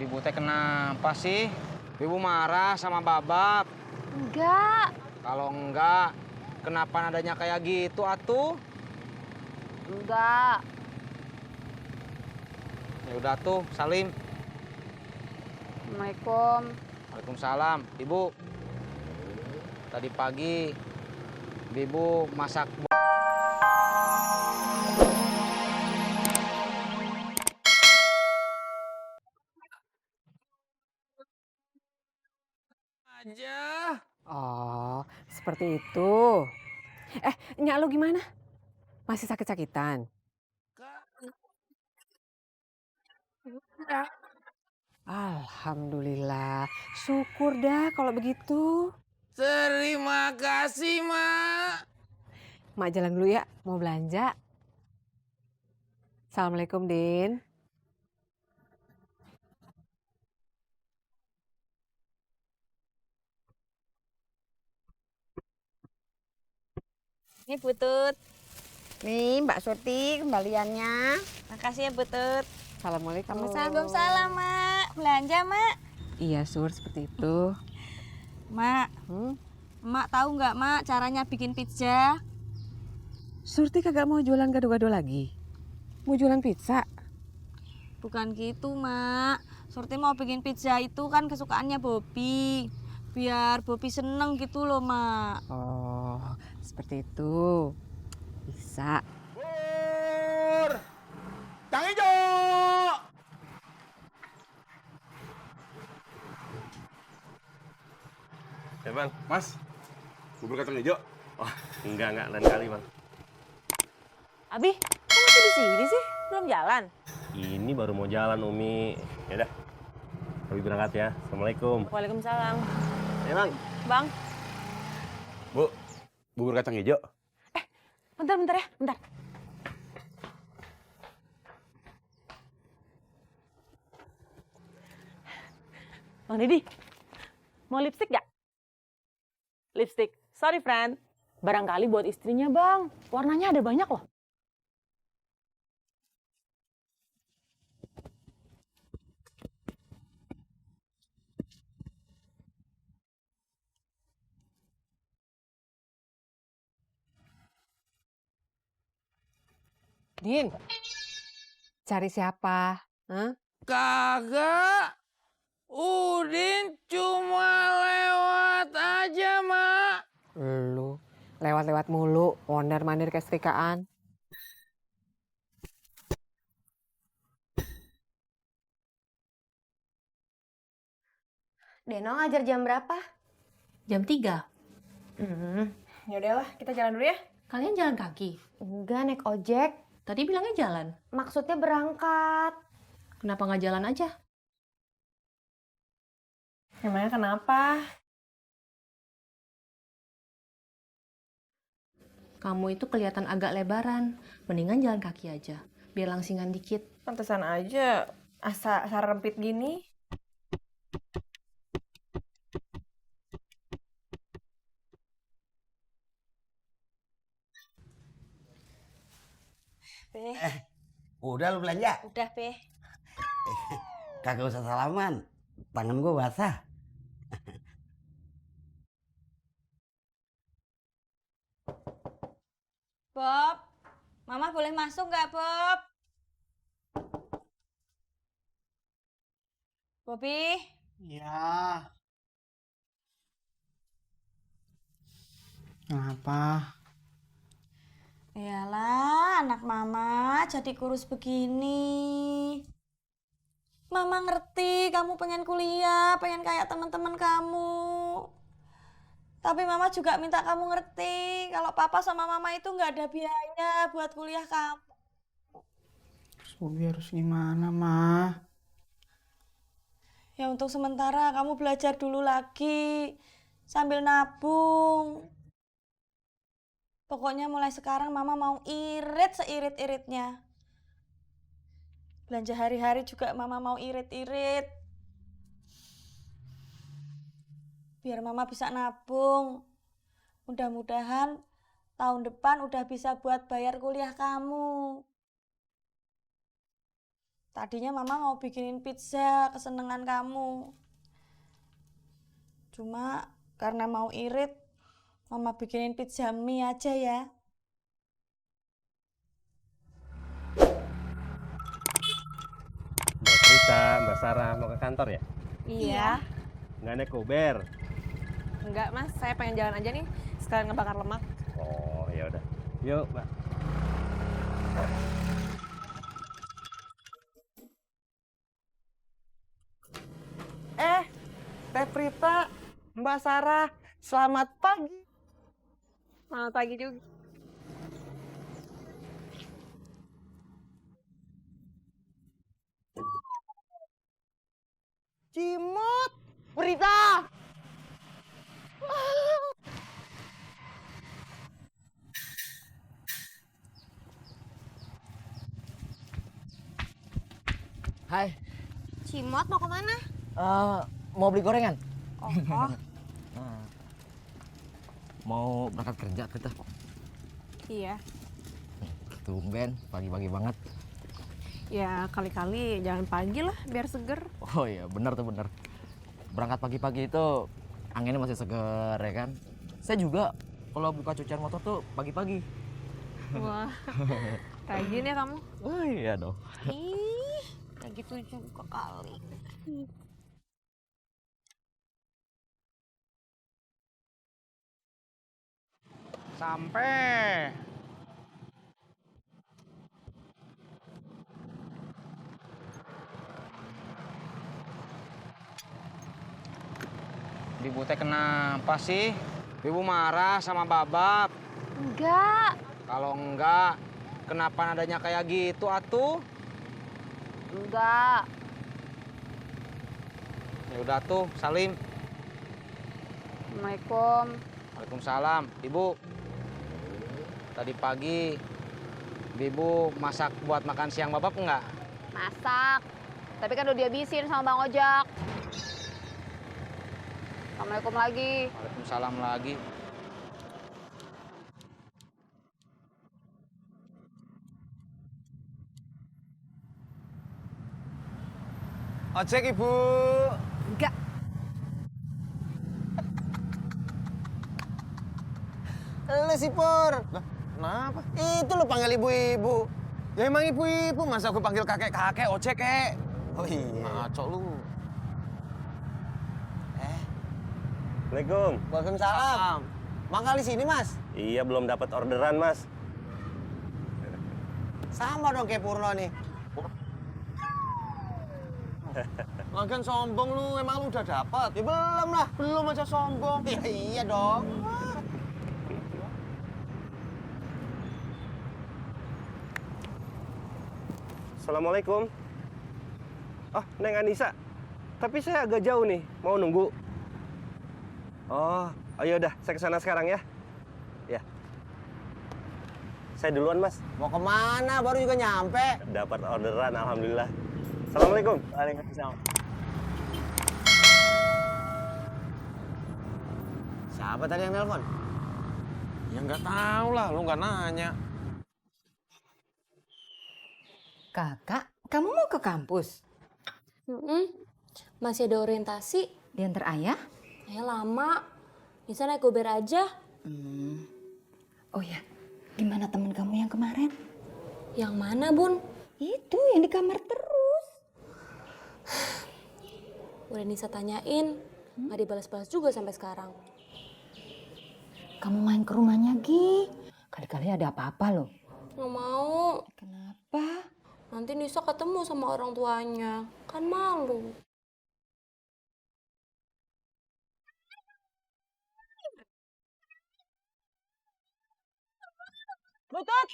Ibu teh kenapa sih? Ibu marah sama Babak? Enggak. Kalau enggak, kenapa nadanya kayak gitu atuh? Enggak. Ya udah tuh, Salim. Assalamualaikum. Waalaikumsalam. Ibu, tadi pagi Ibu masak aja. Oh, seperti itu. Nyak lu gimana? Masih sakit-sakitan? Alhamdulillah. Syukur dah kalau begitu. Terima kasih, Mak. Mak jalan dulu ya, mau belanja. Assalamualaikum, Din. Ini Butut. Nih Mbak Surti kembaliannya. Makasih ya Butut. Assalamualaikum. Waalaikumsalam, Mak. Belanja, Mak. Iya, Sur, seperti itu. Mak, Mak tahu nggak, Mak, caranya bikin pizza? Surti kagak mau jualan gado-gado lagi? Mau jualan pizza? Bukan gitu, Mak. Surti mau bikin pizza itu kan kesukaannya Bobby. Biar Bobby seneng gitu loh, Mak. Oh, seperti itu. Bisa. Pur! Kang Ijo! Ya bang, Mas, bubur kacang hijau. oh enggak lain kali bang. Abi, kok masih di sini sih? Belum jalan? Ini baru mau jalan Umi. Ya udah, Abi berangkat ya. Assalamualaikum. Waalaikumsalam. Ya bang. Bang, Bu, bubur kacang hijau. bentar ya, bentar. Bang Didi, mau lipstick gak? Lipstick, sorry friend. Barangkali buat istrinya bang, warnanya ada banyak loh. Din, cari siapa? Hah? Kagak. Udin cuma lewat aja, Mak. Lu, lewat-lewat mulu, mondar-mandir ke setrikaan. Deno ngajar jam berapa? Jam 3. Ya udahlah, kita jalan dulu ya. Kalian jalan kaki? Enggak, naik ojek. Tadi bilangnya jalan. Maksudnya berangkat. Kenapa nggak jalan aja? Emangnya kenapa? Kamu itu kelihatan agak lebaran. Mendingan jalan kaki aja. Biar langsingan dikit. Pantesan aja, asa rempit gini. Be, Udah lu belanja? udah, Be. Kagak usah salaman. Tangan gua basah. Bob, Mama boleh masuk nggak, Bob? Bobby, Ya. Kenapa? iyalah anak Mama jadi kurus begini. Mama ngerti kamu pengen kuliah, pengen kayak teman-teman kamu. Tapi Mama juga minta kamu ngerti kalau Papa sama Mama itu nggak ada biaya buat kuliah kamu. Terus Bobi harus gimana, Ma? Ya untuk sementara kamu belajar dulu lagi sambil nabung. Pokoknya mulai sekarang Mama mau irit seirit-iritnya. Belanja hari-hari juga Mama mau irit-irit. Biar Mama bisa nabung. Mudah-mudahan tahun depan udah bisa buat bayar kuliah kamu. Tadinya mama mau bikinin pizza kesenangan kamu. Cuma karena mau irit, mama bikinin pizza mie aja ya. Mbak Prita, Mbak Sarah mau ke kantor ya? Iya. Nggak naik Uber? Enggak mas, saya pengen jalan aja nih, sekalian ngebakar lemak. Oh ya udah. Yuk Mbak. Teh Prita, Mbak Sarah, selamat pagi. Selamat pagi juga. Cimot, Prita. Hai, Cimot mau kemana? mau beli gorengan? Oh, Mau berangkat kerja kita? Iya, Tumben, pagi-pagi banget. ya kali-kali jalan pagi lah biar seger. Oh iya, bener tuh bener. Berangkat pagi-pagi itu anginnya masih seger ya kan? Saya juga kalau buka cucian motor tuh pagi-pagi. Wah, rajin ya kamu. Oh iya dong. ih, kayak gitu juga kali. Sampai. Ibu teh kenapa sih? Ibu marah sama Babab. Enggak. Kalau enggak, kenapa nadanya kayak gitu atuh? Enggak. Ya udah tuh, salim. Assalamualaikum. Waalaikumsalam. Ibu, tadi pagi Ibu masak buat makan siang Babab enggak? Masak. Tapi kan udah dihabisin sama Bang Ojak. Assalamualaikum lagi. Waalaikumsalam lagi. Ojek Ibu. Enggak. Lu sih Pur. Lah, kenapa? Itu lo panggil ibu-ibu. Ya emang ibu-ibu, masa gue panggil kakek-kakek, ojek kek. Oh iya. Ngaco lu. Assalamualaikum. Waalaikumsalam. Mangkal di sini, Mas? Iya belum dapat orderan Mas. Sama dong kayak Purno nih. Lagian sombong lu, emang lu udah dapat? Ya belum lah, belum aja sombong. Ya iya dong. Assalamualaikum. Oh, Neng Anissa. Tapi saya agak jauh nih, mau nunggu. Oh, ayo udah, saya kesana sekarang ya. Ya. Saya duluan, Mas. Mau kemana? Baru juga nyampe. Dapat orderan, alhamdulillah. Assalamualaikum. Waalaikumsalam. Siapa tadi yang nelpon? Ya nggak tahu lah, lu nggak nanya. Kakak, kamu mau ke kampus? Masih ada orientasi. Diantar ayah? Ayah lama. Bisa naik Uber aja. Oh ya, gimana teman kamu yang kemarin? Yang mana, Bun? Itu yang di kamar terus. Udah Nisa tanyain. Nggak dibalas-balas juga sampai sekarang. Kamu main ke rumahnya, Gi. Kali-kali ada apa-apa loh. Nggak mau. Kenapa? Nanti Nisa ketemu sama orang tuanya. Kan malu. Butut,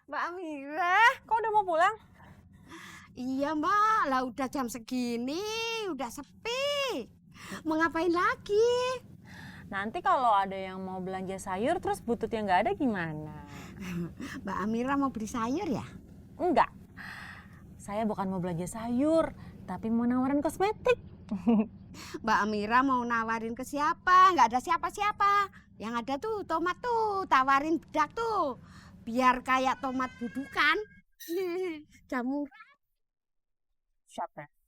Mbak Amira. kok udah mau pulang? Iya, Mbak. Lah udah jam segini, udah sepi. Mau ngapain lagi? Nanti kalau ada yang mau belanja sayur terus bututnya nggak ada gimana? Mbak Amira mau beli sayur ya? Enggak. Saya bukan mau belanja sayur, tapi mau nawarin kosmetik. Mbak Amira mau nawarin ke siapa? Nggak ada siapa-siapa. Yang ada tuh tomat tuh, tawarin bedak tuh. Biar kayak tomat budukan. Jamu Siapa?